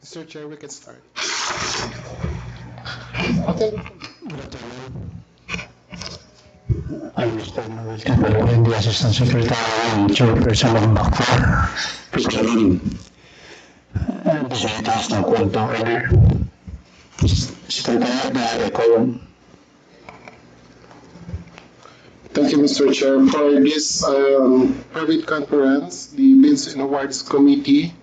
Mr. Chair, we can start. Okay. Good afternoon. I Mr. Noel Tapaloy, the Assistant Secretary and Chairperson of BACFOR, President. And this item is now called to order. Secretary, ikaw yung Thank you, Mr. Chair. For this private conference, the Bids and Awards Committee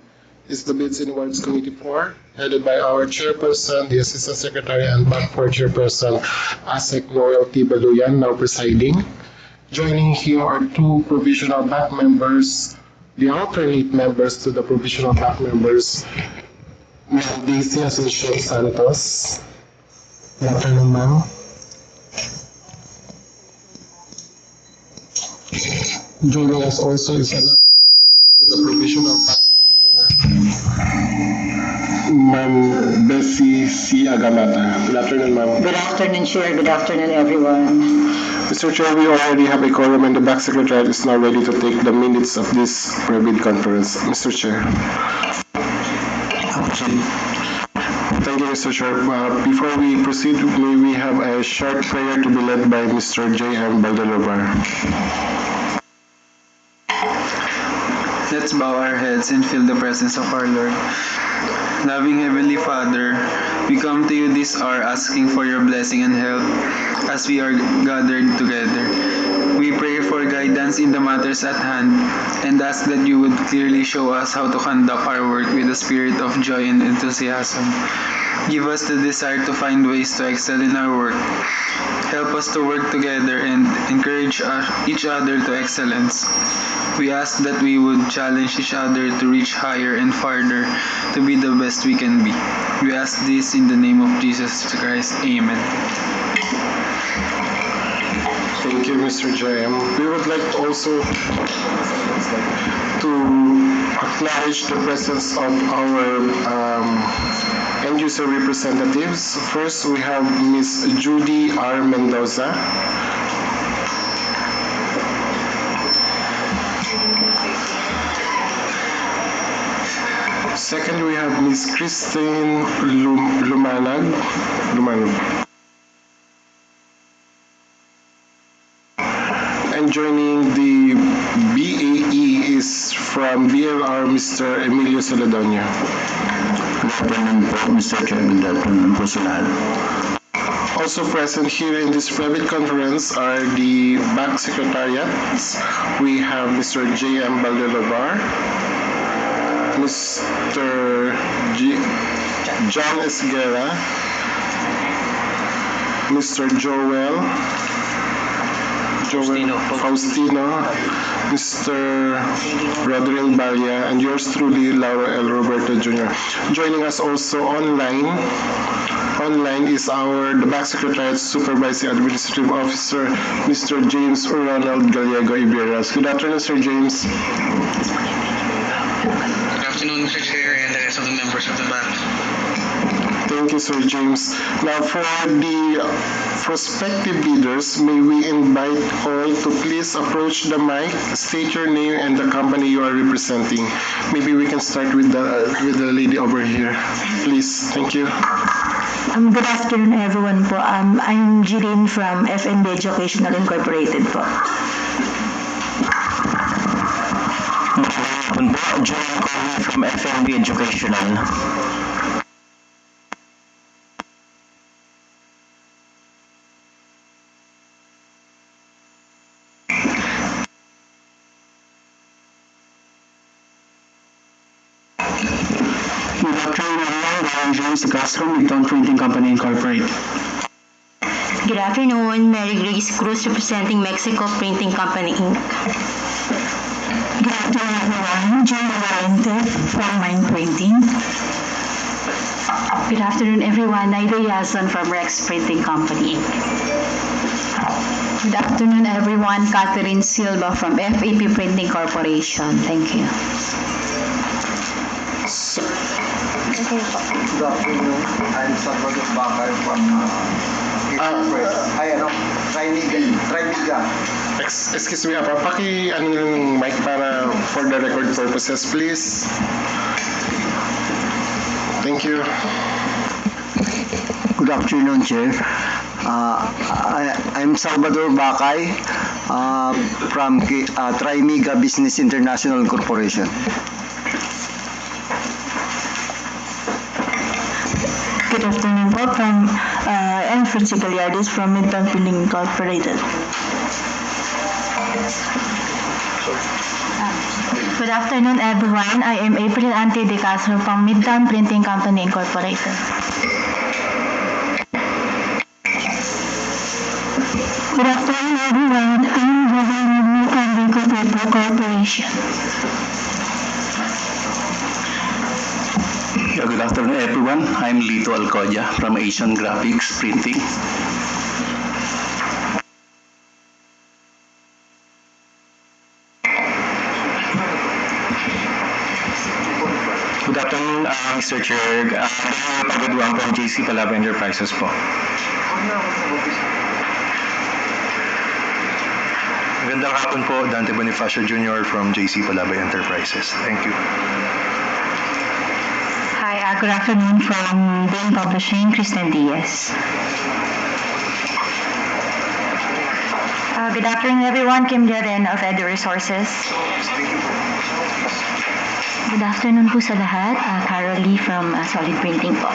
is the Bids and Awards Committee 4, headed by our Chairperson, the Assistant Secretary, and BACFOR Chairperson, ASEC Royalty Baluyan, now presiding. Joining here are two provisional BAC members, the alternate members to the provisional BAC members, Ma'am Daisy Asuncion Santos. Good afternoon, ma'am. Joining us also is another alternate to the provisional PAC member, Ma'am Bessie C. Agamata. Good afternoon, ma'am. Good afternoon, Chair. Good afternoon, everyone. Mr. Chair, we already have a quorum and the back secretariat is now ready to take the minutes of this private conference. Mr. Chair. Thank you, Mr. Chair. Before we proceed, may we have a short prayer to be led by Mr. J.M. Baldelobar. Let's bow our heads and feel the presence of our Lord. Loving Heavenly Father, we come to you this hour asking for your blessing and help as we are gathered together. We pray for guidance in the matters at hand and ask that you would clearly show us how to conduct our work with a spirit of joy and enthusiasm. Give us the desire to find ways to excel in our work. Help us to work together and encourage each other to excellence. We ask that we would challenge each other to reach higher and farther to be the best we can be. We ask this in the name of Jesus Christ. Amen. Thank you, Mr. J.M. We would like also to acknowledge the presence of our end user representatives. First, we have Ms. Judy R. Mendoza. Second, we have Ms. Christine Lumanag. And joining the BAE is from BLR, Mr. Emilio Celedonio. Good afternoon po, Mr. Chair. Good afternoon po sa lahat. Also present here in this private conference are the back secretariats. We have Mr. J.M. Baldelobar, Mr. John Esguerra, Mr. Joel Faustino, Mr. Rodrigo Balia, and yours truly, Laura L. Roberto Jr. Joining us also online is the back secretariat supervising administrative officer, Mr. James Ronald Gallego Iberas. Good afternoon, Sir James. Good afternoon, Mr. Chair, and the rest of the members of the back. Thank you, Sir James. Now, for the prospective bidders, may we invite all to please approach the mic, state your name and the company you are representing. Maybe we can start with the lady over here. Please, thank you. Good afternoon, everyone po. I'm Jeline from FNB Educational Incorporated po. Join calling from FNB Educational. Good afternoon, everyone. I'm James De Castro, Midtown Printing Company Incorporated. Good afternoon, Mary Grace Cruz representing Mexico Printing Company Inc. Good afternoon, everyone. Jane Valente from Mind Printing. Good afternoon, everyone. Naida Yazon from Rex Printing Company Inc. Good afternoon, everyone. Catherine Silva from FAP Printing Corporation. Thank you. Good afternoon. I'm Salvador Bakar from Trimiga. Excuse me, paki-ano yung mic para for the record purposes, please. Thank you. Good afternoon, Chair. I'm Salvador Bakay from Trimiga Business International Corporation. Good afternoon po. I'm Francie Gallardes from Midtown Printing Incorporated. Good afternoon, everyone. I am April Ante De Castro from Midtown Printing Company Incorporated. Good afternoon, everyone. I'm Giovanni from Rico Paper Corporation. Good afternoon, everyone. I'm Lito Alcodia from Asian Graphics Printing. afternoon, Mr. Chair. Pagod from JC Palaba Enterprises po. Magandang hapon po, Dante Bonifacio Jr. from JC Palaba Enterprises. Thank you. Hi, good afternoon from Bain Publishing, Kristen Diaz. Good afternoon, everyone. Kim Jaren of Edu Resources. Good afternoon po sa lahat. Carol Lee from Solid Printing po.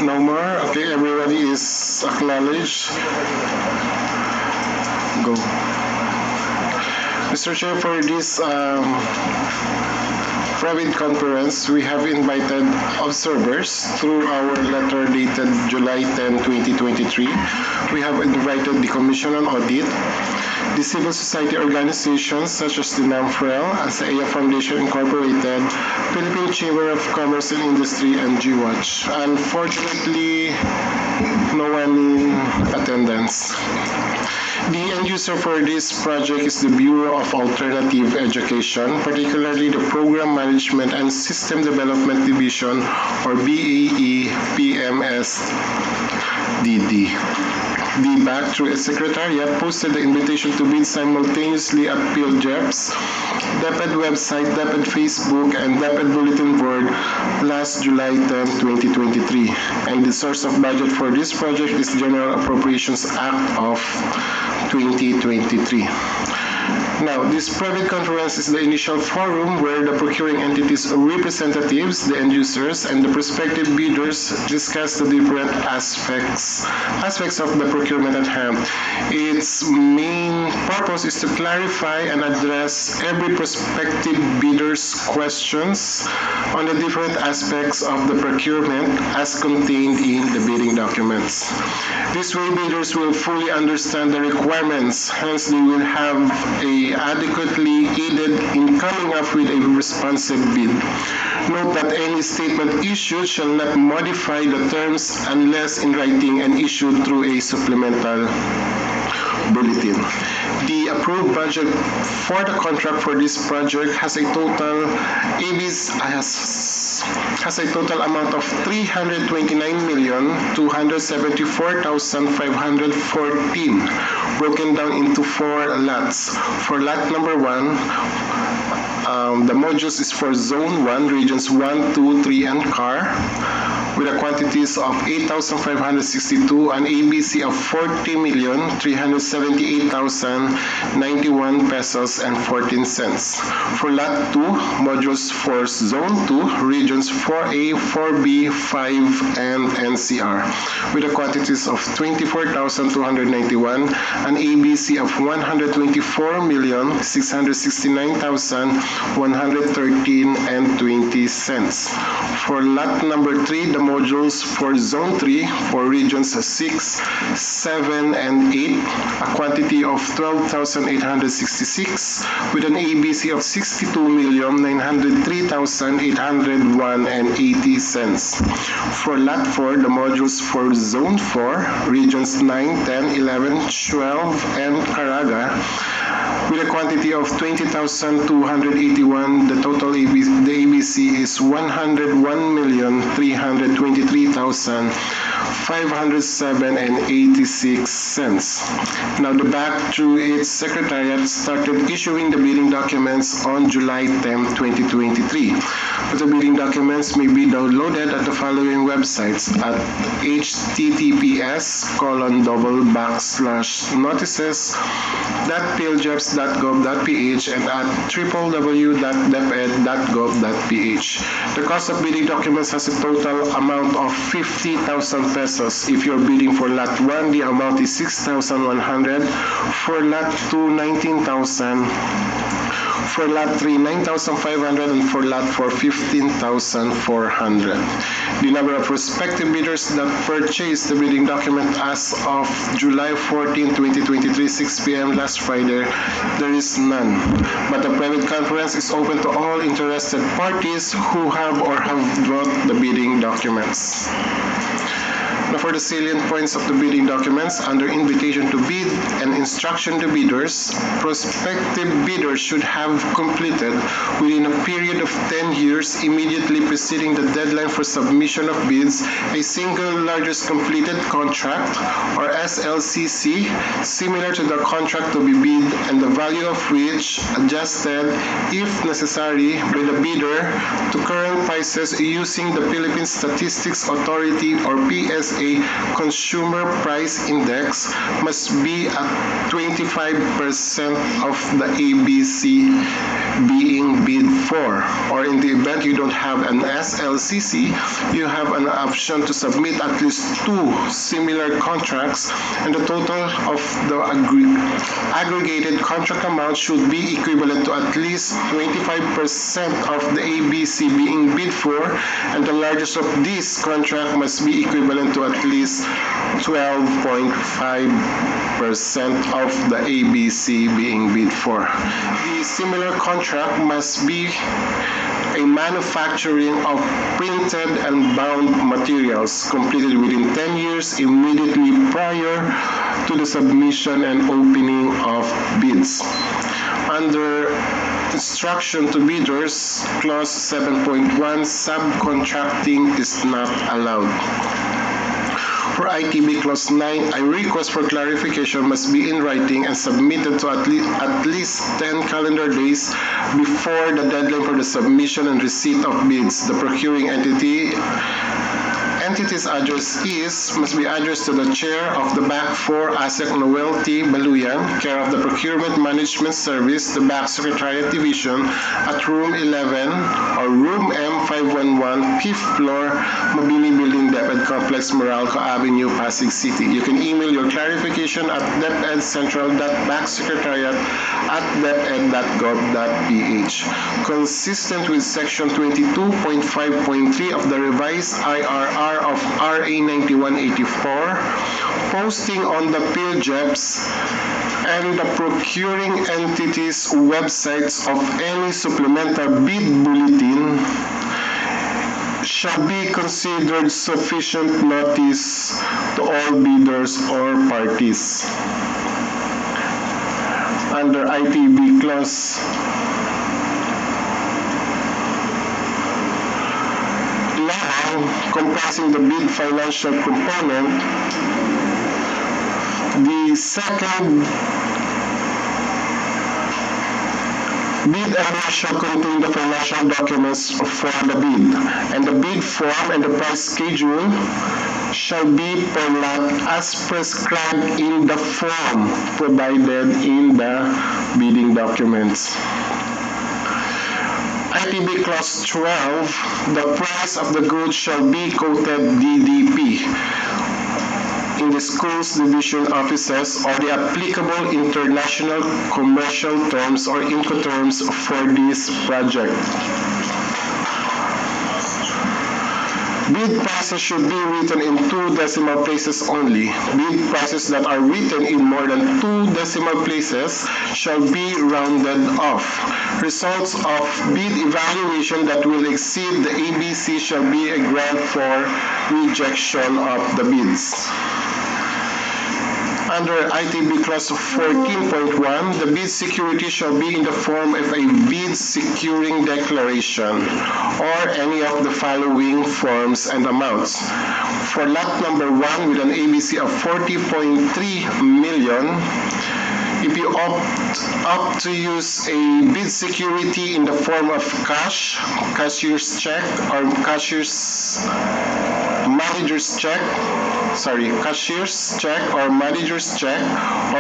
No more. Okay, everybody is acknowledged. Go. Mr. Chair, for this private conference, we have invited observers through our letter dated July 10, 2023. We have invited the Commission on Audit, the civil society organizations such as the NAMFREL, ASAEA Foundation Incorporated, Philippine Chamber of Commerce and Industry, and GWatch. Unfortunately, no one in attendance. The end user for this project is the Bureau of Alternative Education, particularly the Program Management and System Development Division, or BAE PMSDD. The BAC, through its secretariat, posted the invitation to bid simultaneously at PhilJeps, DepEd website, DepEd Facebook, and DepEd bulletin board last July 10, 2023. And the source of budget for this project is General Appropriations Act of 2023. Now, this private conference is the initial forum where the procuring entities' representatives, the end users, and the prospective bidders discuss the different aspects of the procurement at hand. Its main purpose is to clarify and address every prospective bidder's questions on the different aspects of the procurement as contained in the bidding documents. This way, bidders will fully understand the requirements, hence they will have adequately aided in coming up with a responsive bid. Note that any statement issued shall not modify the terms unless in writing and issued through a supplemental bulletin. The approved budget for the contract for this project has a total amount of 329,274,514, broken down into 4 lots. For lot number 1, the modules is for Zone 1, Regions 1, 2, 3, and CAR, with a quantities of 8,562 and ABC of 40,378,091 pesos and 14 cents. For Lot 2, modules for Zone 2, Regions 4A, 4B, 5, and NCR, with a quantities of 24,291 and ABC of 124,669,113 and 20 cents. For Lot number 3, the modules for Zone 3 for Regions 6, 7, and 8, a quantity of 12,866 with an ABC of 62,903,801 and 80 cents. For Lot 4, the modules for Zone 4, Regions 9, 10, 11, 12, and Caraga, with a quantity of 20,281, the total ABC is 101,323,507 and 86 cents. Now the BAC, through its secretariat, started issuing the bidding documents on July 10, 2023. But the bidding documents may be downloaded at the following websites at https://notices.philjeps.gov.ph and at www.deped.gov.ph. The cost of bidding documents has a total amount of 50,000 pesos. If you're bidding for Lot 1, the amount is 6,100. For Lot 2, 19,000. For Lot 3, 9,500, and for Lot 4, 15,400. The number of prospective bidders that purchased the bidding document as of July 14, 2023, 6 p.m. last Friday, there is none. But the private conference is open to all interested parties who have or have brought the bidding documents. Now for the salient points of the bidding documents, under invitation to bid and instruction to bidders, prospective bidders should have completed within a period of 10 years immediately preceding the deadline for submission of bids a single largest completed contract or SLCC similar to the contract to be bid and the value of which adjusted if necessary by the bidder to current prices using the Philippine Statistics Authority or PSA Consumer Price Index must be at 25% of the ABC being bid for. Or in the event you don't have an SLCC, you have an option to submit at least 2 similar contracts, and the total of the aggregated contract amount should be equivalent to at least 25% of the ABC being bid for, and the largest of these contracts must be equivalent to at least 12.5% of the ABC being bid for. The similar contract must be a manufacturing of printed and bound materials completed within 10 years immediately prior to the submission and opening of bids. Under instruction to bidders, clause 7.1, subcontracting is not allowed. For ITB Clause 9, a request for clarification must be in writing and submitted to at least 10 calendar days before the deadline for the submission and receipt of bids. The procuring entity's address must be addressed to the Chair of the BAC 4, ASEC Noel T. Baluyan, care of the Procurement Management Service, the BAC Secretariat Division, at Room 11 or Room M511, 5th floor, Mabini Building, DepEd Complex, Meralco Avenue, Pasig City. You can email your clarification at depedcentral.bacsecretariat@deped.gov.ph. Consistent with Section 22.5.3 of the revised IRR of RA 9184, posting on the PILJEPs and the procuring entities' websites of any supplemental bid bulletin shall be considered sufficient notice to all bidders or parties. Under ITB Clause 11, comprising the bid financial component, the second bid area shall contain the financial documents for the bid, and the bid form and the price schedule shall be per lot as prescribed in the form provided in the bidding documents. ITB Clause 12, the price of the goods shall be quoted DDP in the schools division offices or the applicable international commercial terms or Incoterms for this project. Bid prices should be written in 2 decimal places only. Bid prices that are written in more than 2 decimal places shall be rounded off. Results of bid evaluation that will exceed the ABC shall be a ground for rejection of the bids. Under ITB Clause 14.1, the bid security shall be in the form of a bid securing declaration or any of the following forms and amounts. For lot number 1 with an ABC of 40.3 million, if you opt to use a bid security in the form of cash, cashier's check, or cashier's manager's check, or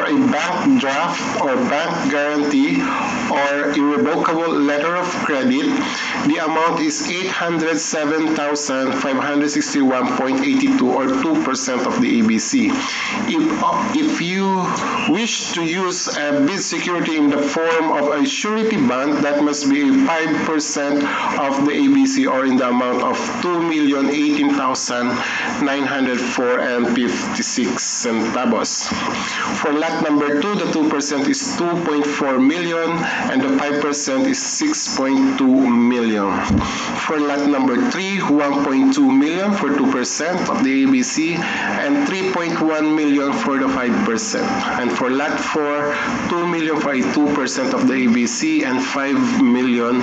a bank draft or bank guarantee or irrevocable letter of credit, the amount is 807,561.82 or 2% of the ABC. If you wish to use a bid security in the form of a surety bond, that must be 5% of the ABC or in the amount of 2,018,904 and 56 centavos. For lot number 2, the 2% is 2.4 million and the 5% is 6.2 million. For lot number 3, 1.2 million for 2% of the ABC and 3.1 million for the 5%. And for lot 4, 2 million for a 2% of the ABC and 5 million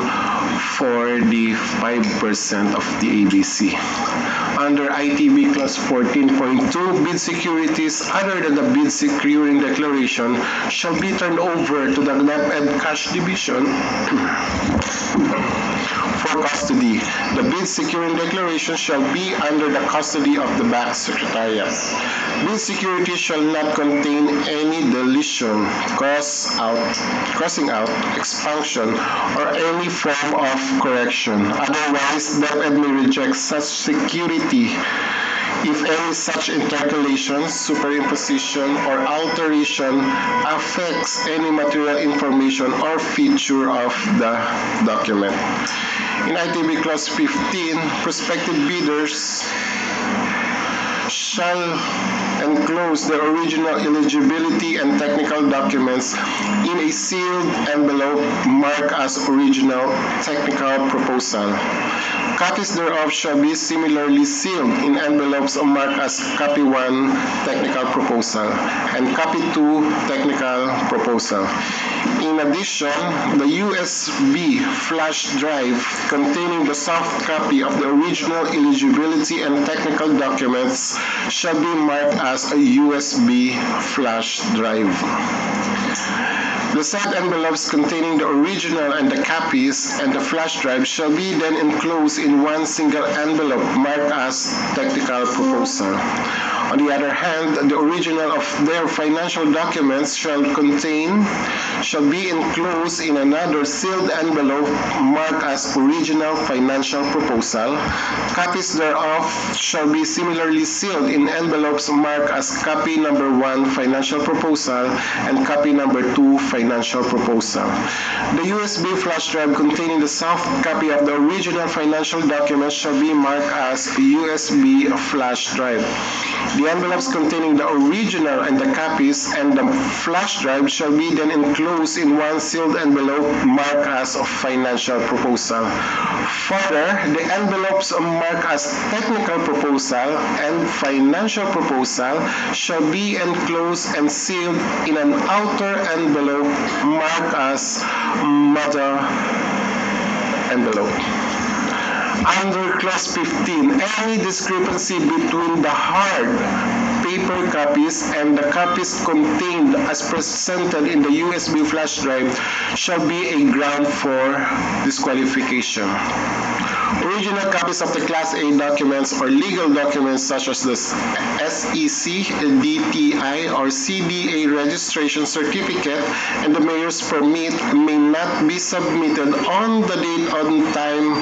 for the 5% of the ABC. Under ITB Clause 14.2, bid securities other than the bid securing declaration shall be turned over to the NAPED Cash Division for custody. The bid securing declaration shall be under the custody of the Bank Secretariat. Bid securities shall not contain any deletion, crossing out, expansion, or any form of correction. Otherwise, NAPED may reject such security if any such intercalation, superimposition, or alteration affects any material information or feature of the document. In ITB Clause 15, prospective bidders shall enclose the original eligibility and technical documents in a sealed envelope marked as original technical proposal. Copies thereof shall be similarly sealed in envelopes marked as Copy 1 Technical Proposal and Copy 2 Technical Proposal. In addition, the USB flash drive containing the soft copy of the original eligibility and technical documents shall be marked as a USB flash drive. The said envelopes containing the original and the copies and the flash drive shall be then enclosed in one single envelope marked as Technical Proposal. On the other hand, the original of their financial documents shall be enclosed in another sealed envelope marked as Original Financial Proposal. Copies thereof shall be similarly sealed in envelopes marked as Copy number 1 Financial Proposal and Copy number 2 Financial Proposal. The USB flash drive containing the soft copy of the original financial documents shall be marked as USB flash drive. The envelopes containing the original and the copies and the flash drive shall be then enclosed in one sealed envelope marked as Financial Proposal. Further, the envelopes marked as Technical Proposal and Financial Proposal shall be enclosed and sealed in an outer envelope marked as Mother Envelope. Under Clause 15, any discrepancy between the hard paper copies and the copies contained as presented in the USB flash drive shall be a ground for disqualification. Original copies of the Class A documents or legal documents such as the SEC, DTI, or CDA registration certificate and the mayor's permit may not be submitted on the date and time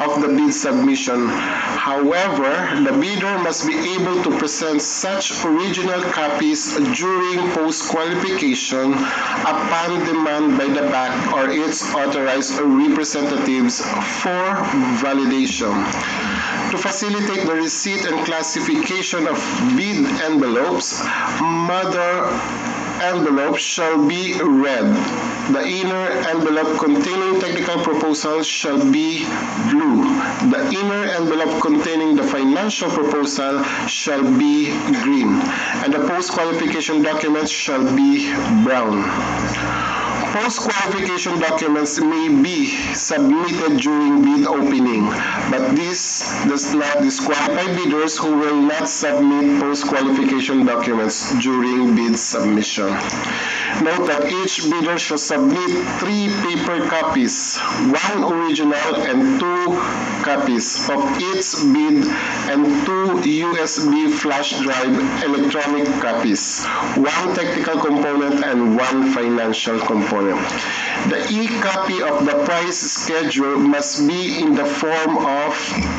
of the bid submission. However, the bidder must be able to present such original copies during post-qualification upon demand by the bank or its authorized representatives for validation. To facilitate the receipt and classification of bid envelopes, mother envelopes shall be red. The inner envelope containing technical proposals shall be blue. The inner envelope containing the financial proposal shall be green. And the post-qualification documents shall be brown. Post-qualification documents may be submitted during bid opening, but this does not disqualify bidders who will not submit post-qualification documents during bid submission. Note that each bidder shall submit 3 paper copies, 1 original and 2 copies of its bid and 2 USB flash drive electronic copies, 1 technical component and 1 financial component. The e-copy of the price schedule must be in the form of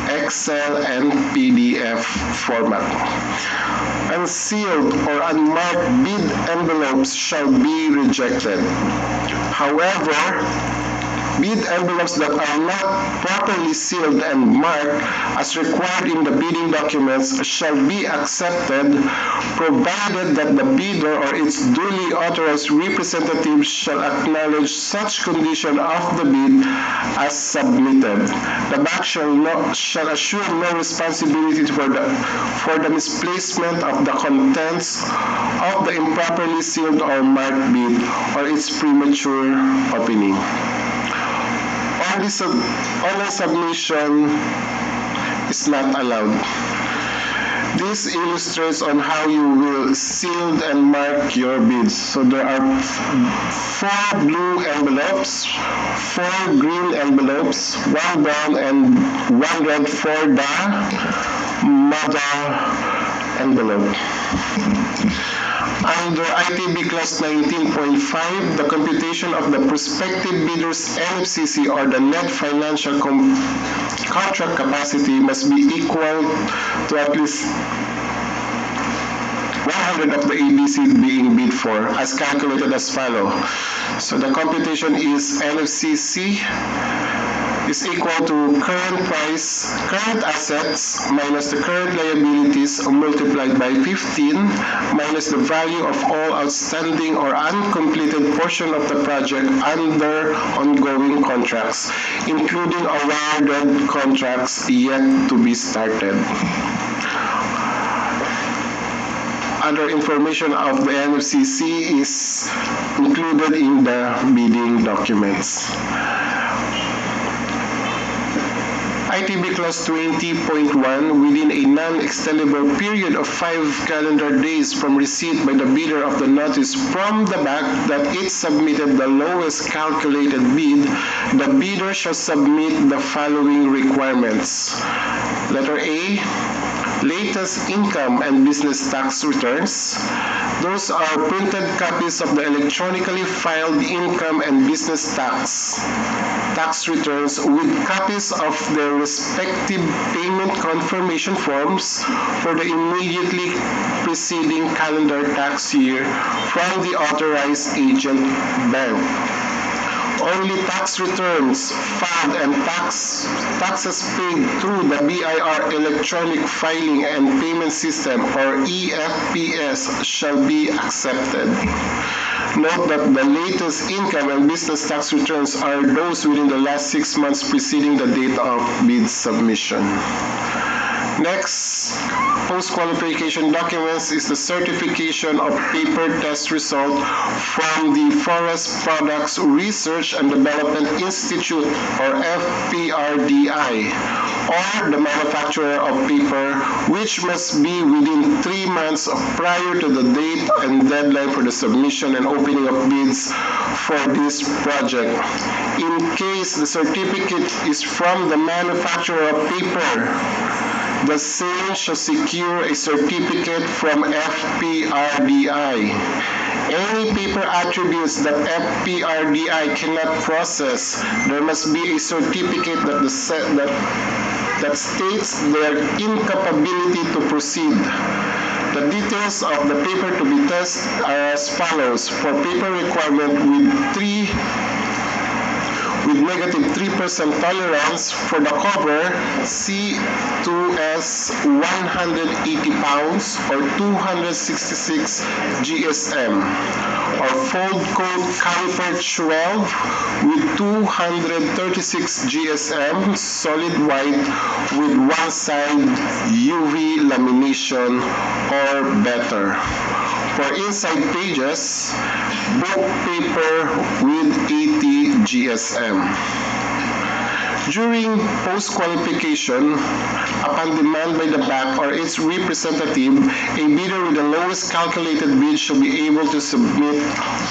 Excel and PDF format. Unsealed or unmarked bid envelopes shall be rejected. However, bid envelopes that are not properly sealed and marked as required in the bidding documents shall be accepted, provided that the bidder or its duly authorized representative shall acknowledge such condition of the bid as submitted. The bank shall assume no responsibility for the misplacement of the contents of the improperly sealed or marked bid or its premature opening. Online submission is not allowed. This illustrates on how you will seal and mark your bids. So there are 4 blue envelopes, 4 green envelopes, 1 brown and 1 red for the mother envelope. Under ITB Clause 19.5, the computation of the prospective bidder's NFCC or the net financial contract capacity must be equal to at least 100 of the ABC being bid for, as calculated as follows. So the computation is NFCC is equal to current assets minus the current liabilities multiplied by 15 minus the value of all outstanding or uncompleted portion of the project under ongoing contracts, including awarded contracts yet to be started. Other information of the NFCC is included in the bidding documents. ITB Clause 20.1, within a non-extendable period of 5 calendar days from receipt by the bidder of the notice from the bank that it submitted the lowest calculated bid, the bidder shall submit the following requirements. Letter A, latest income and business tax returns. Those are printed copies of the electronically filed income and business tax returns with copies of their respective payment confirmation forms for the immediately preceding calendar tax year from the authorized agent bank. Only tax returns filed and taxes paid through the BIR Electronic Filing and Payment System or EFPS shall be accepted. Note that the latest income and business tax returns are those within the last 6 months preceding the date of bid submission. Next, post-qualification documents is the certification of paper test result from the Forest Products Research and Development Institute or FPRDI, or the manufacturer of paper, which must be within 3 months prior to the date and deadline for the submission and opening of bids for this project. In case the certificate is from the manufacturer of paper, the same shall secure a certificate from FPRDI. Any paper attributes that FPRDI cannot process, there must be a certificate that states their incapability to proceed. The details of the paper to be tested are as follows. For paper requirement with negative 3% tolerance for the cover, C2S 180 pounds or 266 GSM, or fold coat caliper 12 with 236 GSM, solid white with one side UV lamination or better. For inside pages, book paper with 80 GSM. During post-qualification, upon demand by the bank or its representative, a bidder with the lowest calculated bid shall be able to submit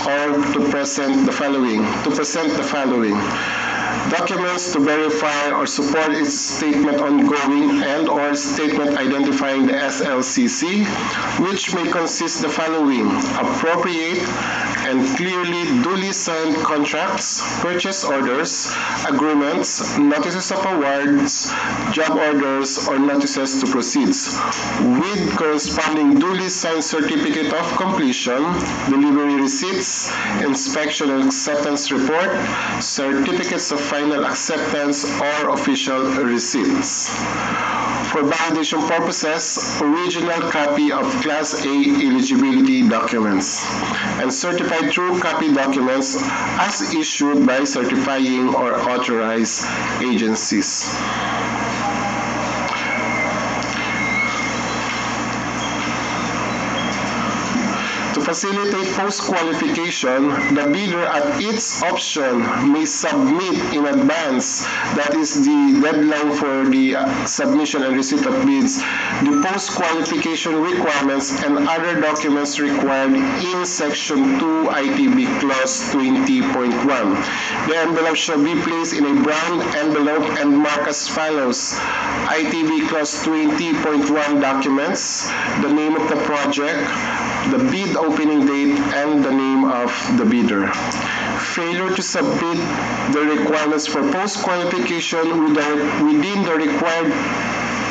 or to present the following. Documents to verify or support its statement ongoing and or statement identifying the SLCC, which may consist the following: appropriate and clearly duly signed contracts, purchase orders, agreements, notices of awards, job orders, or notices to proceed, with corresponding duly signed certificate of completion, delivery receipts, inspection and acceptance report, certificates of of final acceptance or official receipts. For validation purposes, original copy of Class A eligibility documents and certified true copy documents as issued by certifying or authorized agencies. To facilitate post-qualification, the bidder at its option may submit in advance, that is the deadline for the submission and receipt of bids, the post-qualification requirements and other documents required in Section 2 ITB Clause 20.1. The envelope shall be placed in a brown envelope and marked as follows: ITB Clause 20.1 documents, the name of the project, the bid opening date, and the name of the bidder. Failure to submit the requirements for post-qualification within the required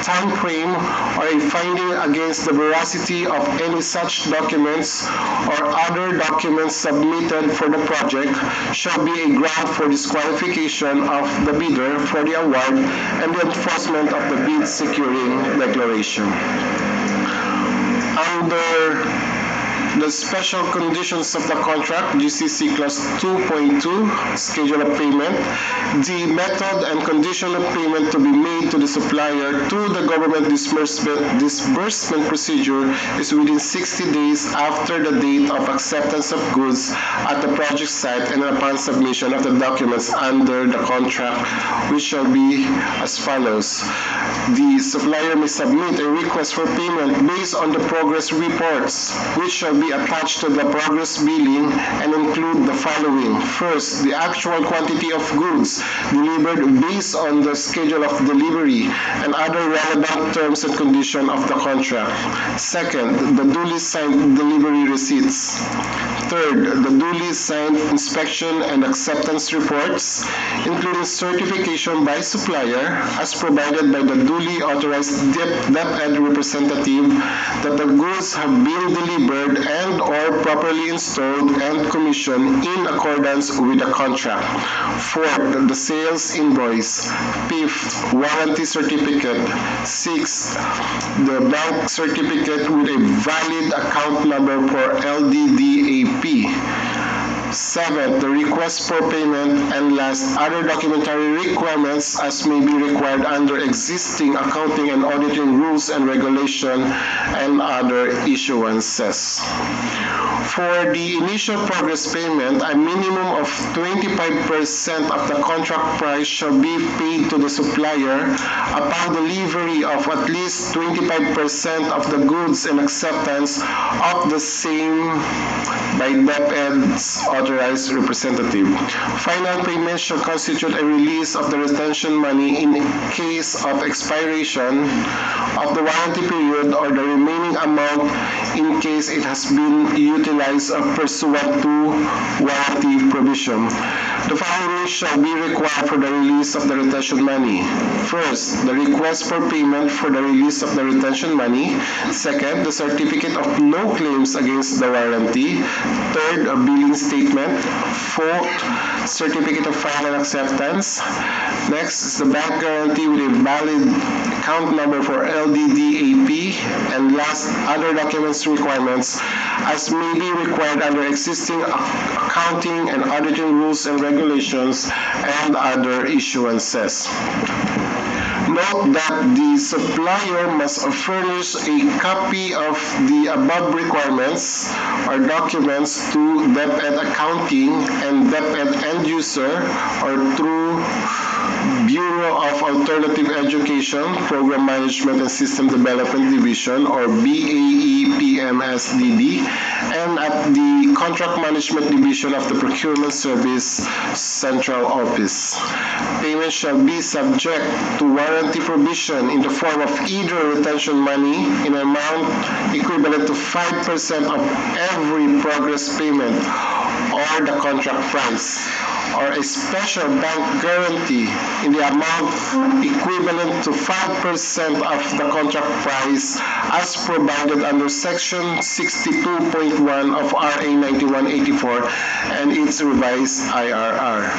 time frame or a finding against the veracity of any such documents or other documents submitted for the project shall be a ground for disqualification of the bidder for the award and the enforcement of the bid securing declaration. Under the special conditions of the contract, GCC Clause 2.2, Schedule of Payment, the method and condition of payment to be made to the supplier through the government disbursement procedure is within 60 days after the date of acceptance of goods at the project site and upon submission of the documents under the contract, which shall be as follows. The supplier may submit a request for payment based on the progress reports, which shall be attached to the progress billing and include the following. First, the actual quantity of goods delivered based on the schedule of delivery and other relevant terms and conditions of the contract. Second, the duly signed delivery receipts. Third, the duly signed inspection and acceptance reports, including certification by supplier as provided by the duly authorized DepEd representative that the goods have been delivered and or properly installed and commissioned in accordance with the contract. Fourth, the sales invoice. Fifth, warranty certificate. Sixth, the bank certificate with a valid account number for LDDAP. Seventh, the request for payment, and last, other documentary requirements as may be required under existing accounting and auditing rules and regulation and other issuances. For the initial progress payment, a minimum of 25% of the contract price shall be paid to the supplier upon delivery of at least 25% of the goods and acceptance of the same by DepEd's authorized representative. Final payment shall constitute a release of the retention money in case of expiration of the warranty period or the remaining amount in case it has been utilized pursuant to warranty provision. The following shall be required for the release of the retention money. First, the request for payment for the release of the retention money. Second, the certificate of no claims against the warranty. Third, a billing statement. Fourth, certificate of final acceptance. Next is the bank guarantee with a valid account number for LDDAP. And last, other documents requirements as may be required under existing accounting and auditing rules and regulations and other issuances. Note that the supplier must furnish a copy of the above requirements or documents to DepEd Accounting and DepEd End User or through Bureau of Alternative Education, Program Management and System Development Division or BAE-PMSDD, and at the Contract Management Division of the Procurement Service Central Office. Payment shall be subject to warranty provision in the form of either retention money in an amount equivalent to 5% of every progress payment or the contract price, or a special bank guarantee in the amount equivalent to 5% of the contract price as provided under Section 62.1 of RA 9184 and its revised IRR.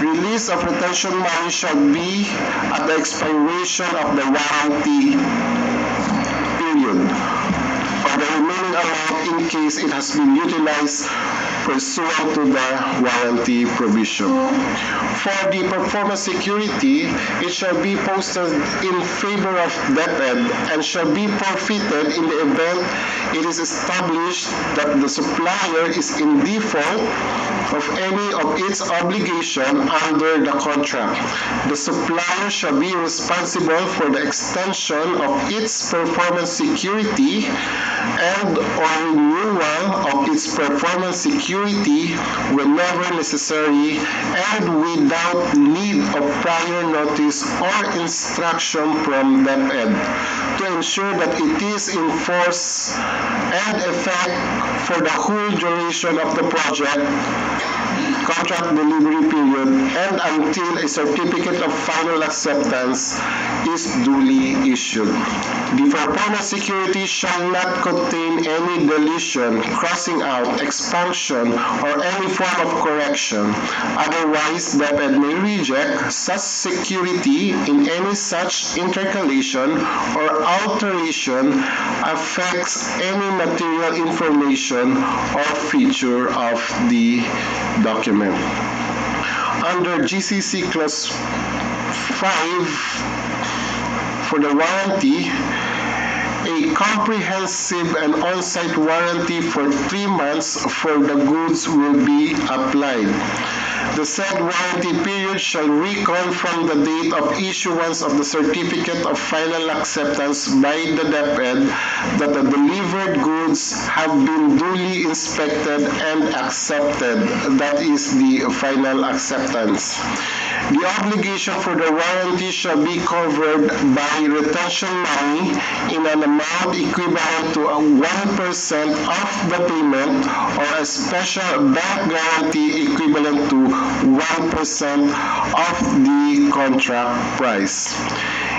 Release of retention money shall be at the expiration of the warranty period, or the remaining amount in case it has been utilized pursuant to the warranty provision. For the performance security, it shall be posted in favor of DepEd and shall be forfeited in the event it is established that the supplier is in default of any of its obligation under the contract. The supplier shall be responsible for the extension of its performance security and or renewal of its performance security whenever necessary and without need of prior notice or instruction from DepEd to ensure that it is in force and effect for the whole duration of the contract delivery period and until a certificate of final acceptance is duly issued. The performance security shall not contain any deletion, crossing out, expansion, or any form of correction. Otherwise, DepEd may reject such security in any such intercalation or alteration affects any material information or feature of the document. Under GCC Clause 5 for the warranty, a comprehensive and on-site warranty for 3 months for the goods will be applied. The said warranty period shall recon from the date of issuance of the certificate of final acceptance by the DepEd that the delivered goods have been duly inspected and accepted. That is the final acceptance. The obligation for the warranty shall be covered by retention money in an amount equivalent to 1% of the payment or a special bank guarantee equivalent to 1% of the contract price.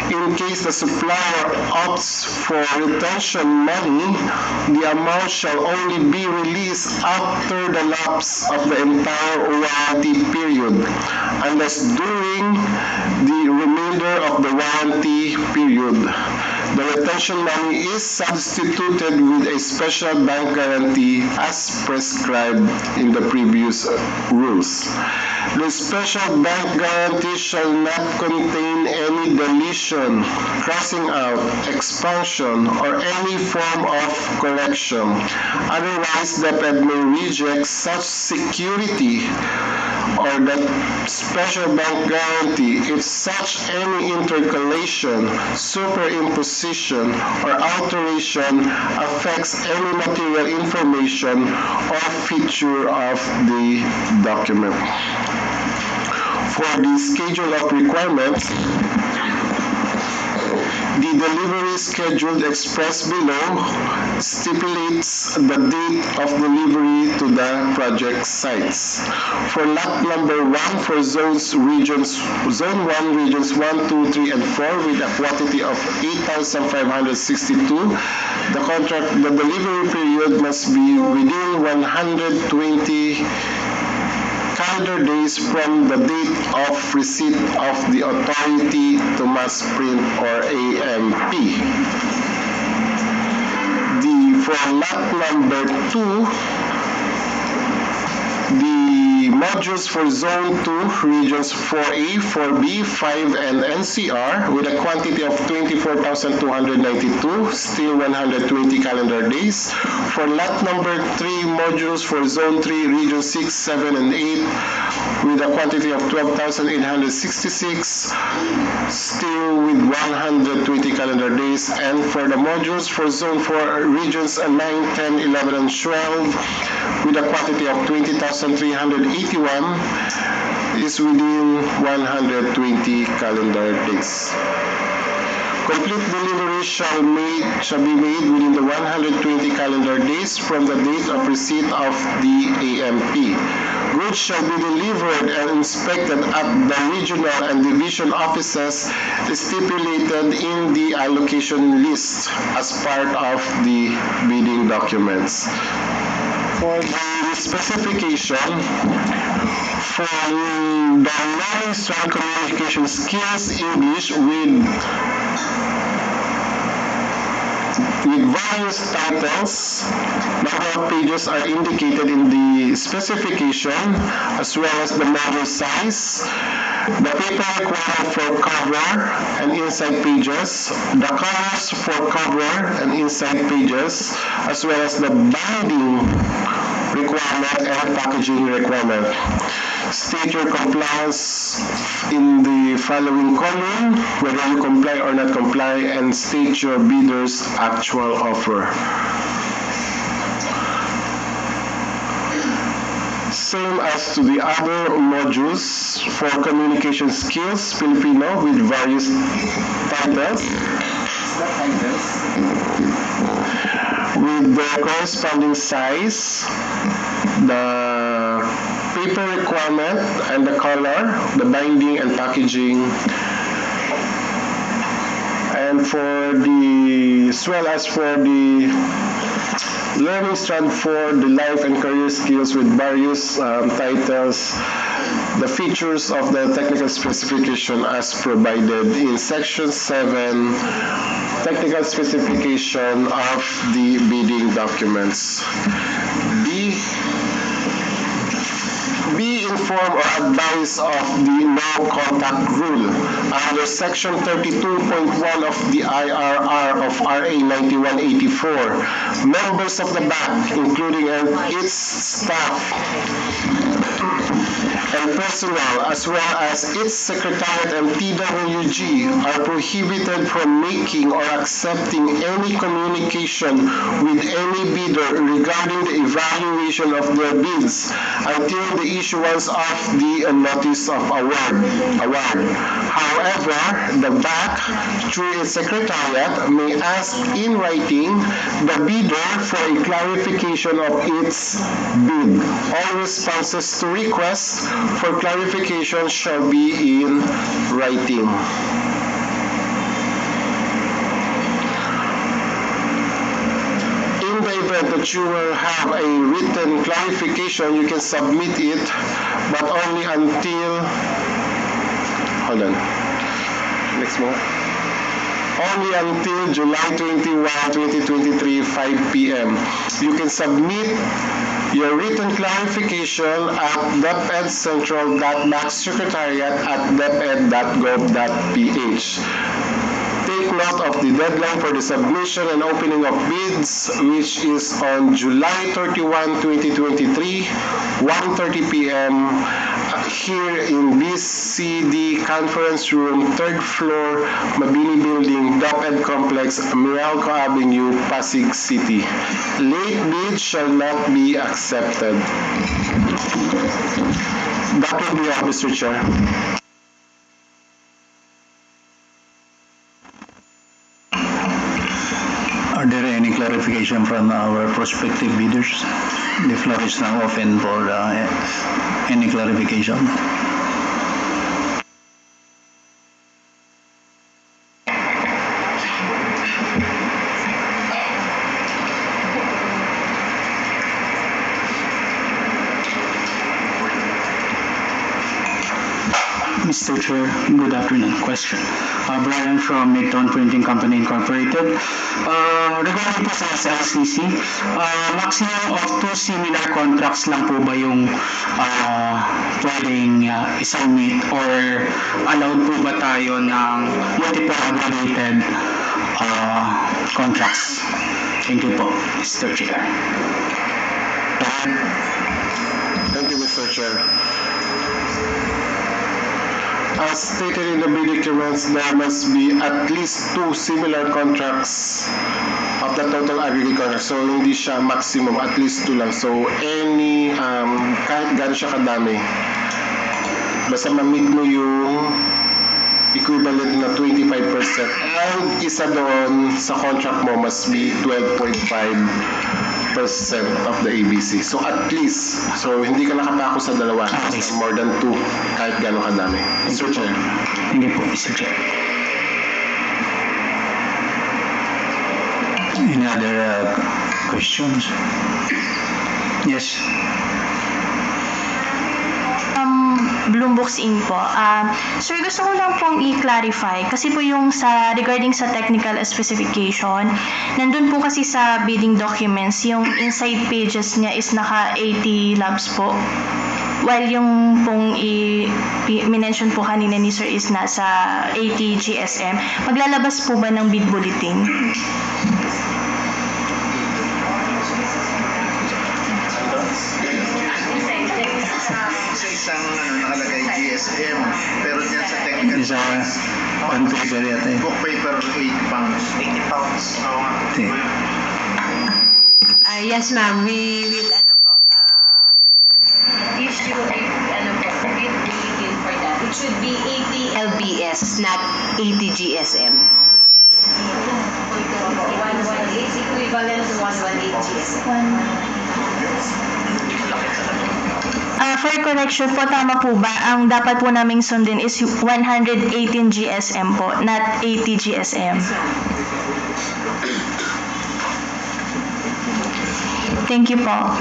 In case the supplier opts for retention money, the amount shall only be released after the lapse of the entire warranty period, unless during the remainder of the warranty period, the retention money is substituted with a special bank guarantee as prescribed in the previous rules. The special bank guarantee shall not contain any deletion, crossing out, expansion, or any form of correction. Otherwise, DepEd may reject such security or that special bank guarantee if such any intercalation, superimposition, or alteration affects any material information or feature of the document. For the schedule of requirements, the delivery schedule expressed below stipulates the date of delivery to the project sites. For lot number 1 for Zone 1, regions 1, 2, 3, and 4 with a quantity of 8,562, the delivery period must be within 120 calendar days from the date of receipt of the Authority to Mass Print or AMP. For lot number 2, the modules for Zone 2, regions 4A, 4B, 5, and NCR with a quantity of 24,292, still 120 calendar days. For lot number 3, modules for Zone 3, regions 6, 7, and 8 with a quantity of 12,866, still with 120 calendar days. And for the modules for Zone 4, regions 9, 10, 11, and 12 with a quantity of 20,381 is within 120 calendar days. Complete delivery shall be made within the 120 calendar days from the date of receipt of the AMP. Goods shall be delivered and inspected at the regional and division offices stipulated in the allocation list as part of the bidding documents. For the specification, for the learning strand communication skills English with various titles, number of pages are indicated in the specification as well as the module size, the paper requirement for cover and inside pages, the colors for cover and inside pages, as well as the binding requirement and packaging requirement. State your compliance in the following column, whether you comply or not comply, and state your bidder's actual offer. Same as to the other modules for communication skills, Filipino with various titles. With the corresponding size, the paper requirement and the color, the binding and packaging, and for the, as well as for the learning strand for the life and career skills with various titles, the features of the technical specification as provided in section 7, technical specification of the bidding documents. Be informed or advised of the no contact rule under section 32.1 of the IRR of RA 9184. Members of the bank, including its staff and personnel, as well as its secretariat and TWG, are prohibited from making or accepting any communication with any bidder regarding the evaluation of their bids until the issuance of the notice of award. However, the bank, through its secretariat, may ask in writing the bidder for a clarification of its bid. All responses to requests for clarification shall be in writing. In the event that you will have a written clarification, you can submit it, but only until, hold on, next one. Only until July 21, 2023, 5 p.m. You can submit your written clarification at deped.backsecretariat@deped.gov.ph. Take note of the deadline for the submission and opening of bids, which is on July 31, 2023, 1:30 p.m. here in BCD Conference Room, 3rd floor, Mabini Building, DepEd Complex, Meralco Avenue, Pasig City. Late bids shall not be accepted. That will be all, Mr. Chair. Are there any clarification from our prospective bidders? The floor is now open for any clarification. Mr. Chair, good afternoon. Question. Brian from Midtown Printing Company Incorporated. Regarding po sa SLCC, maximum of 2 similar contracts lang po ba yung pwedeng isubmit, or allowed po ba tayo ng multiple aggregated contracts? Thank you po, Mr. Chair. Thank you, Mr. Chair. As stated in the bidding documents, there must be at least 2 similar contracts of the total aggregate contract. So, hindi siya maximum, at least 2 lang. So, any, kahit gano'n siya kadami, basta ma-meet mo equivalent na 25%. And isa doon sa contract mo must be 12.5% of the ABC. So at least, so hindi ka nakapako sa dalawa, more than 2, kahit gano'ng kadami. Mr. Chair. Hindi po, Mr. Chair. Any other questions? Yes. Bloombox Inc. po. Sir, gusto ko lang pong i-clarify kasi po yung regarding sa technical specification, nandun po kasi sa bidding documents, yung inside pages niya is naka 80 labs po. While yung pong minention po kanina ni Sir is nasa 80 GSM, maglalabas po ba ng bid bulletin? Isang nakalagay GSM, pero dyan sa technical One paper yata eh. book paper 8 pounds. 80 pounds. Oo nga. Yes ma'am, we will issue bid bulletin for that. It should be 80 LBS, not 80 GSM. 118 equivalent to 118 GSM. For correction po, tama po ba? Ang dapat po naming sundin is 118 GSM po, not 80 GSM. Thank you po.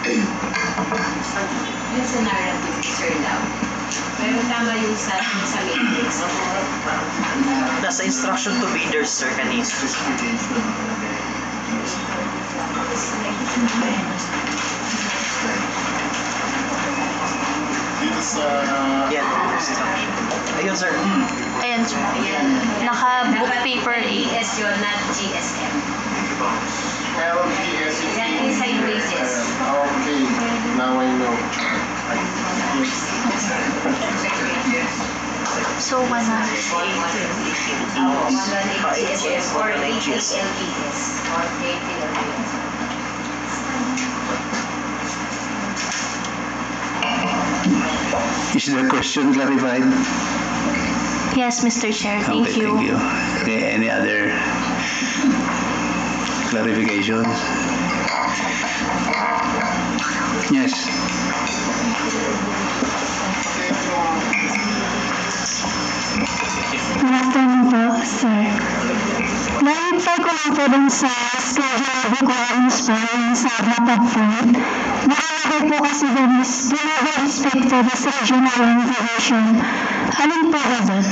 Yung sa narrative, sir, now. Pero tama yung sa matrix. Nasa instruction to bidders, sir, kanina. Dito sa... Yan. Ayun, sir. Ayan, sir. Naka-book paper LBS yun, not GSM. LPS. Yan inside pages. Okay, now I know. So, 100. 118 GSM or 80 LBS or 80 LBS. Is the question clarified? Yes, Mr. Chair. Thank you. Thank you. Okay, any other clarifications? Yes. Good afternoon po, sir. Na-reply ko lang po dun sa schedule requirements po yung sa dapat food. Nakalagay po kasi dun is respect for this regional integration. Alin po ba dun?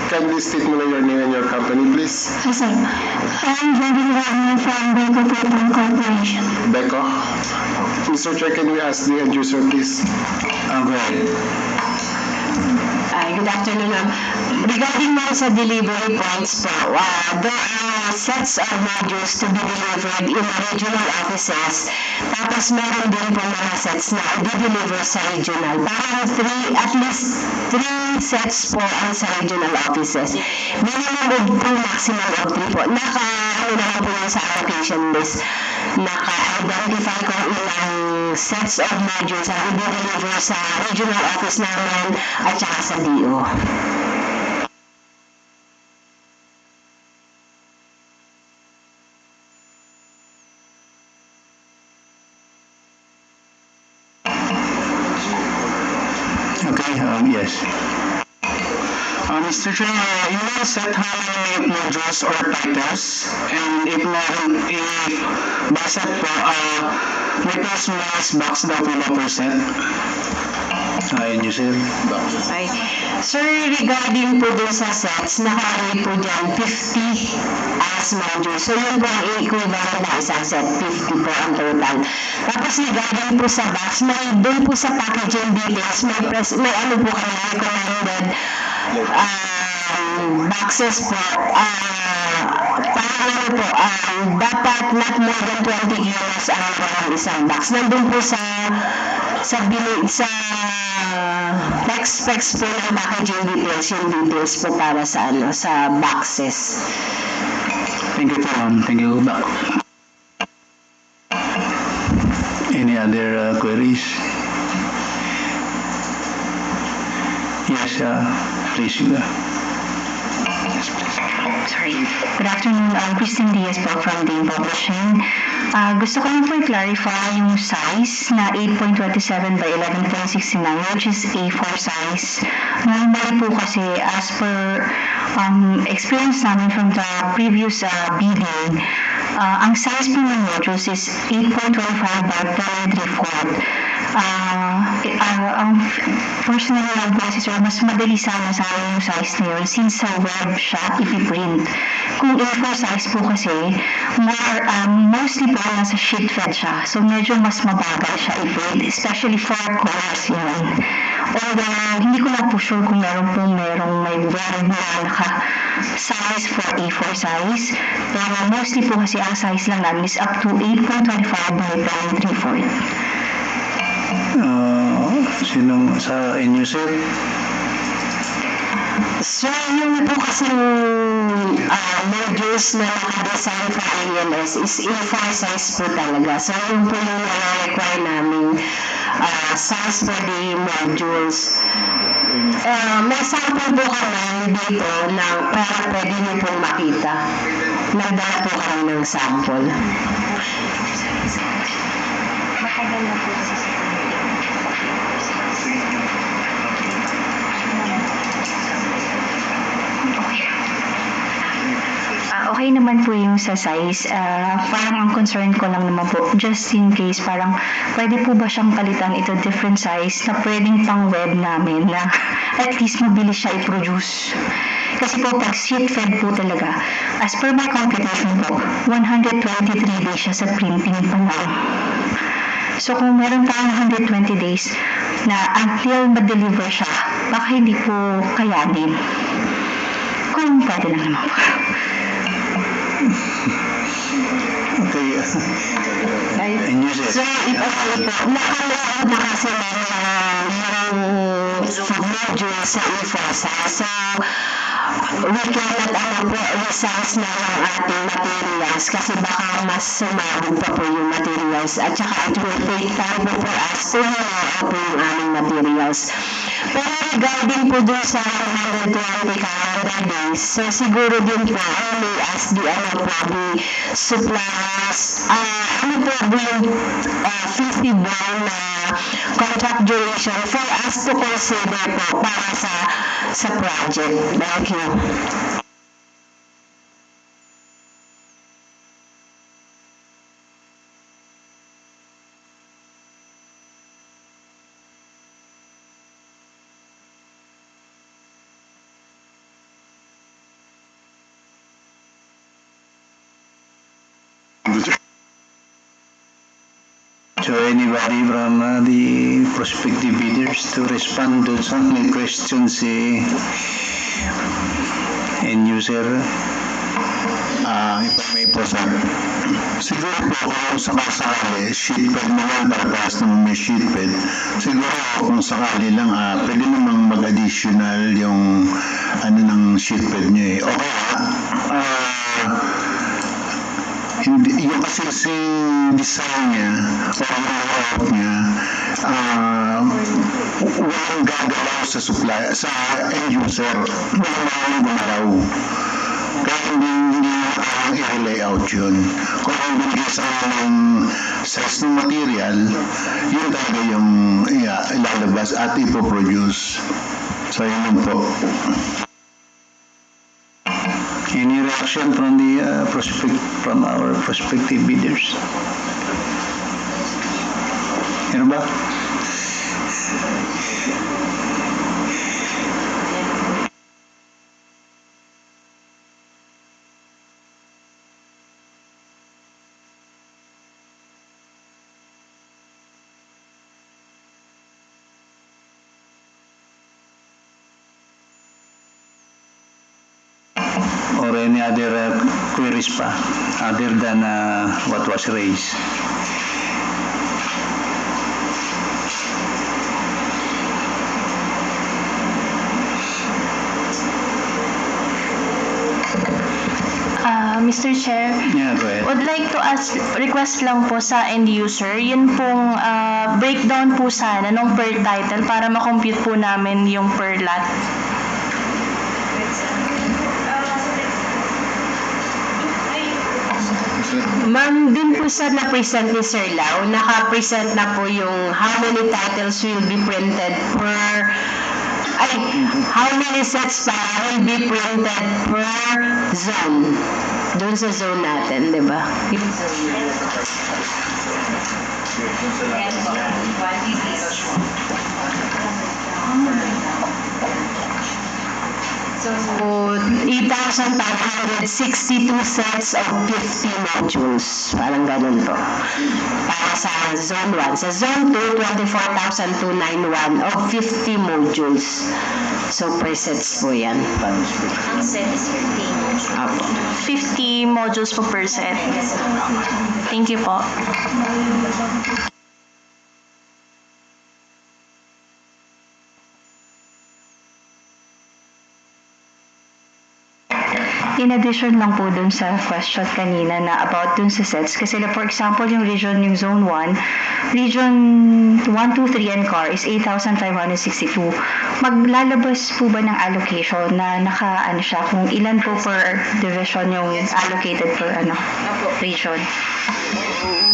Kindly state mo na your name and your company, please. Yes, sir. I'm Jenny Wagner from Beko Printing Corporation. Beko? Mr. Chair, can we ask the end user, please? Go ahead. Good afternoon, ma'am. Regarding mo sa delivery points po, there are sets of modules to be delivered in regional offices. Tapos meron din po mga sets na i-deliver sa regional. Parang at least 3 sets po ang sa regional offices. Minimum of 2, maximum of 3 po. Ano naman po yung sa allocation list. Naka-identify kung ilang sets of modules ang i-deliver sa regional office namin at saka sa DO. Okay, yes. Mr. Chair, you will set how many modules or titles, and if budget po, may plus minus box daw po ba percent? Ayun yun, sir. Okay. Sir, regarding po dun sa sets, nakalagay po dyan 50 as modules. So, yun po ang equivalent na isang set, 50 po ang total. Tapos, regarding po sa box, dun po sa packaging details, may ano po kami recommended boxes po. Parang ano po, dapat not more than 20 kilos ang isang box. Nandun po sa specs po ng packaging details, yung details po para sa boxes. Thank you po, ma'am. Thank you, back. Any other queries? Yes, please. Sorry. Good afternoon. Christine Diaz po from Dane Publishing. Gusto ko lang po i-clarify yung size na 8.27 by 11.69 which is A4 size. Normally po kasi as per experience namin from the previous bidding, ang size po ng modules is 8.25 by 10.75. Personally lang po kasi sir, mas madali sana sa akin yung size na yun since sa web siya ipiprint. Kung A4 size po kasi, mostly po nasa sheet fed siya. So medyo mas mabagal siya i-print, especially for colors yun. Although, hindi ko lang po sure kung merong may web na naka-size for A4 size. Pero mostly po kasi ang size lang namin is up to 8.25 by 10.34. Sinong sa inyo, sir? So, yun po kasi modules na nakadesign for ALS is A4 size po talaga. So, yun po yung require namin size for the modules. May sample po kami dito na para pwede nyo pong makita. Nagdala po kami ng sample. Matagal na po kasi sa okay naman po yung sa size. Parang ang concern ko lang naman po, just in case, parang pwede po ba siyang palitan ito different size na pwedeng pang web namin na at least mabilis siya i-produce. Kasi po pag sheet fed po talaga, as per my computation po, 123 days siya sa printing pa lang. So kung meron tayong 120 days na until ma-deliver siya, baka hindi po kayanin. Kung pwede lang naman po. Okay. So, ipapali po. Nakalaot na kasi yung module sa A4 size. So, we cannot resize na ang ating materials kasi baka mas sumabog pa po yung materials at saka it will take time po for us to po yung aming materials. Pero regarding po dun sa 120 calendar days, so siguro din po only as the suppliers, po yung 50 buwan na contract duration for us to consider po para sa project. Thank you. So anybody from the prospective bidders to respond to some questions end user? If I may po, sir. Siguro po kung sakasakali, sheetpad naman, parehas naman may sheetpad. Siguro kung sakali lang, pwede namang mag-additional yung ng sheetpad nyo eh. O kaya, hindi, yung kasi si design niya o ang layout niya walang gagalaw sa supply, sa end user, walang gumalaw. Kaya hindi i-layout yun. Kung ang binigay sa ng size ng material, yun talaga yung ilalabas at ipoproduce. So yun po. Any reaction from the from our prospective bidders? Ano ba? Or any other queries pa other than what was raised? Mr. Chair. Yeah, go ahead. Would like to request lang po sa end user, yun pong breakdown po sana nung per title para ma-compute po namin yung per lot. Ma'am, din po sa na-present ni Sir Lau, naka-present na po yung how many titles will be printed per how many sets pa will be printed per zone. Doon sa zone natin, di ba? So, 8,562 sets of 50 modules. Parang ganun po. Para sa Zone 1. Sa Zone 2, 24,291 of 50 modules. So, per sets po yan. Ang set is 50 modules. Apo. 50 modules po per set. Thank you po. In addition lang po dun sa question kanina na about dun sa sets, kasi for example, yung Zone 1, Region 1, 2, 3, and CAR is 8,562. Maglalabas po ba ng allocation na naka, siya, kung ilan po per division yung allocated per region?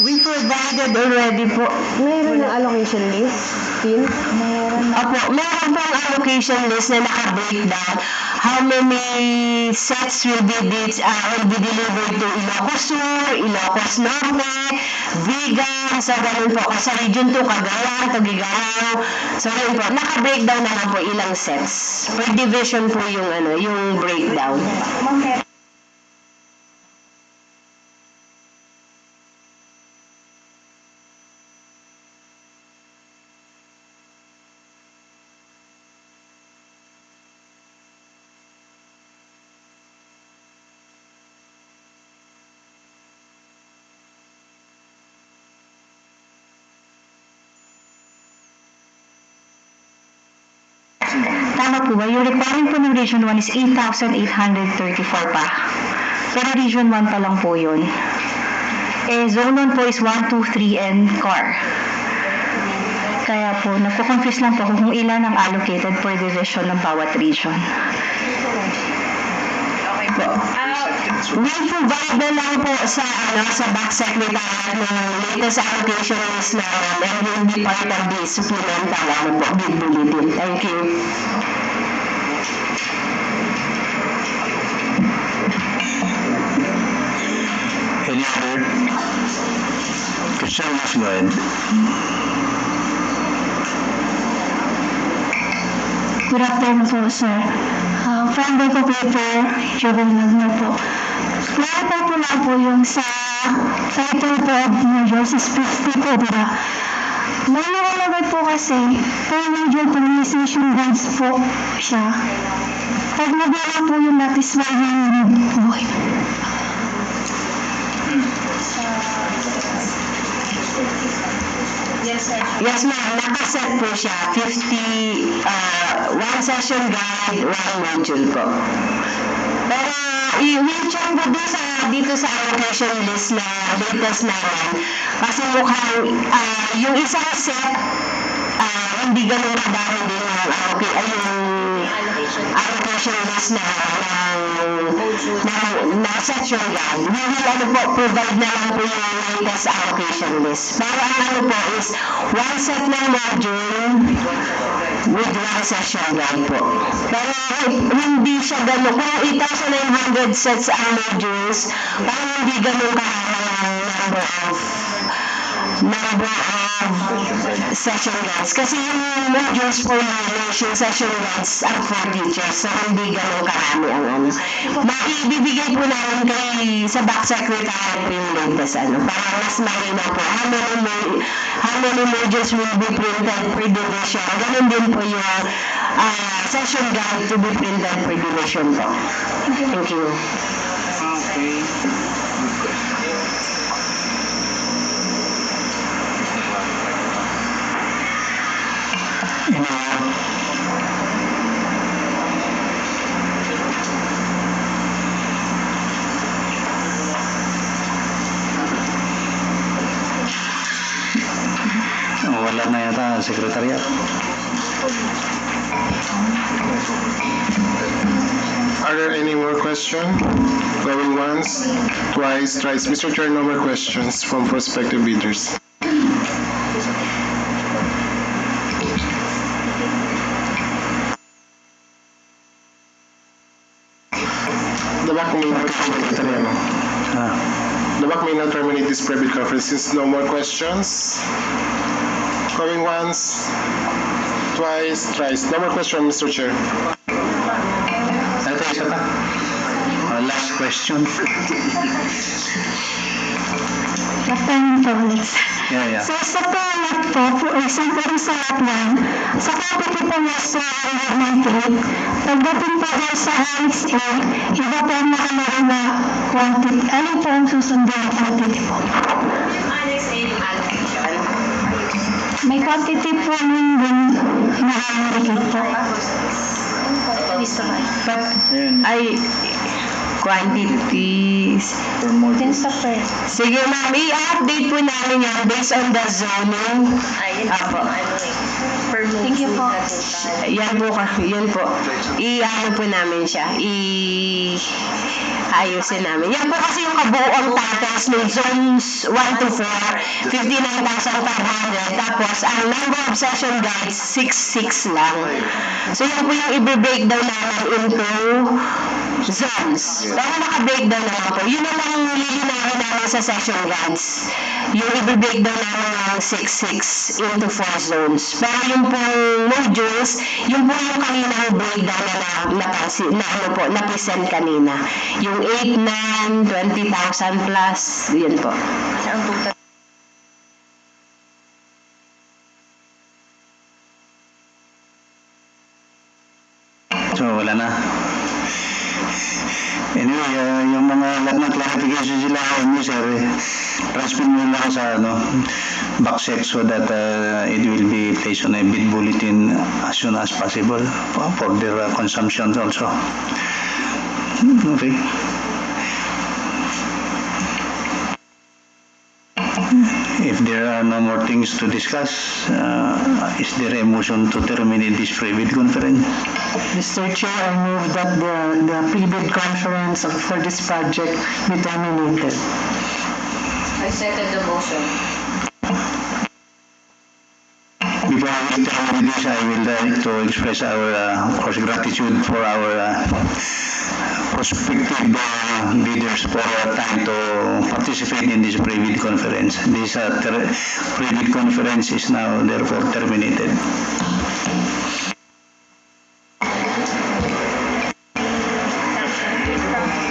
We provided already po. Mayroon ng allocation list? Meron pong allocation list na naka-breakdown. How many sets will be delivered to Ilocos Sur, Ilocos Norte, Vigan, sa ganun po. Sa Region 2, Cagayan, Tagigaraw. So, ganun po. Naka-breakdown na lang po ilang sets. Per division po yung breakdown. Tama po ba? Yung requirement po ng Region 1 is 8,834 pa. Pero Region 1 pa lang po yun. Zone 1 po is 1, 2, 3, and CAR. Kaya po, nagko-confuse lang po kung ilan ang allocated per division ng bawat region. Okay po. We'll provide na lang po sa back secretary ng latest allocation list namin and will be part of the supplemental bid bulletin. Thank you. Any other questions? Go ahead. Good afternoon po, sir. From the paper, juvenile na po. Clarify po lang po yung sa title po of measures is 50 po, diba? May nakalagay po kasi, per major colonization goods po siya. Pag nabala po yung notice na yun po. Yes, ma'am. Nakaset po siya. 50, one session guide, one module po. Pero, i-will check po dito sa allocation list na latest namin. Kasi mukhang, yung isang set, hindi ganun kadami din yung allocation list na section guide. We will provide na lang po yung latest allocation list. Para po is one set ng module with one session guide po. Pero hindi siya ganun. Kung 8,900 sets ang modules, parang hindi ganun number of session guides. Kasi yung modules po yung session guides ang for teachers. So, hindi ganun karami ang Maibibigay po namin sa back secretary po yung latest para mas malinaw po how many modules will be printed per division. Ganun din po yung session guide to be printed per division po. Thank you. Okay. wala na yata, Secretariat. Are there any more questions? Going once, twice, thrice. Mr. Chair, no more questions from prospective bidders. The back may now terminate this private conference since no more questions. Going once, twice, thrice. No more questions, Mr. Chair. Ito, isa pa. Last question. Captain Felix. Yeah. So sa pangalat po, isang po sa lot 1, sa quantity po na sa Monthly, pagdating po doon sa Annex A, iba po ang nakalaro na quantity. Ano po ang susundin na quantity po? Annex A yung allocation. May quantity po nung na-allocate po. Ay, quantities. Sige ma'am, i-update po namin yan based on the zoning. Apo. Thank you po. Yan po. I-ano po namin siya. Ayusin namin. Yan po kasi yung kabuoang totals ng zones 1 to 4, 59,500. Tapos, ang number of session guides, 66 lang. So, yan po yung i-breakdown namin into zones. Pero naka-breakdown naman po. Yun na lang lilinawin namin sa session guides. Yung i-breakdown namin ng 66 into 4 zones. Pero yung pong modules, yung po yung kaninang breakdown na present kanina. Yung 8, 9, 20,000 plus, yun po. Ang total. So, wala na. Anyway, yung mga lahat ng clarification sila kami, sir, transmit mo lang sa backset so that it will be placed on a bid bulletin as soon as possible for their consumption also. Okay. If there are no more things to discuss, is there a motion to terminate this pre-bid conference? Mr. Chair, I move that the pre-bid conference for this project be terminated. I second the motion. Before we terminate this, I will like to express our, of course, gratitude for our prospective bidders for time to participate in this pre-bid conference. This pre-bid conference is now therefore terminated.